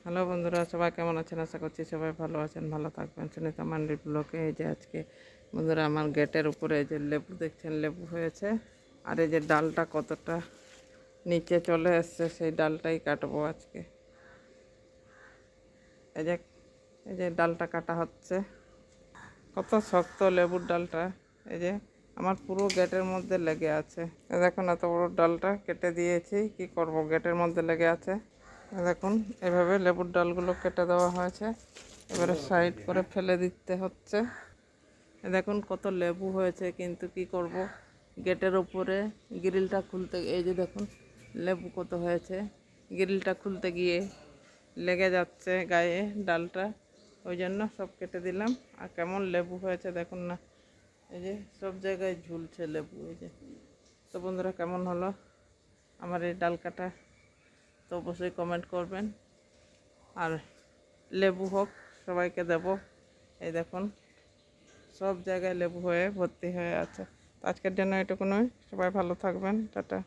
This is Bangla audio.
হ্যালো বন্ধুরা, সবাই কেমন আছেন? আশা করছি সবাই ভালো আছেন, ভালো থাকবেন। সুনিতা মান্ডির ব্লকে এই যে আজকে বন্ধুরা আমার গেটের উপরে এই যে লেবু দেখছেন, লেবু হয়েছে। আর এই যে ডালটা কতটা নিচে চলে এসছে, সেই ডালটাই কাটবো আজকে। এই যে ডালটা কাটা হচ্ছে। কত শক্ত লেবুর ডালটা। এই যে আমার পুরো গেটের মধ্যে লেগে আছে। দেখুন এত বড় ডালটা কেটে দিয়েছি, কি করব, গেটের মধ্যে লেগে আছে। দেখুন এভাবে লেবুর ডালগুলো কেটে দেওয়া হয়েছে, এবারে সাইড করে ফেলে দিতে হচ্ছে। দেখুন কত লেবু হয়েছে, কিন্তু কি করব, গেটের উপরে গ্রিলটা খুলতে, এই যে দেখুন লেবু কত হয়েছে, গ্রিলটা খুলতে গিয়ে লেগে যাচ্ছে গায়ে ডালটা, ওই জন্য সব কেটে দিলাম। আর কেমন লেবু হয়েছে দেখুন না, এই যে সব জায়গায় ঝুলছে লেবু। এই যে, তো বন্ধুরা কেমন হলো আমার এই ডাল কাটা, তো অবশ্যই কমেন্ট করবেন। আর লেবু হোক, সবাইকে দেব। এই দেখুন সব জায়গায় লেবু হয়ে ভর্তি হয়ে আছে। তো আজকের জন্য এটুকুনই, সবাই ভালো থাকবেন, টাটা।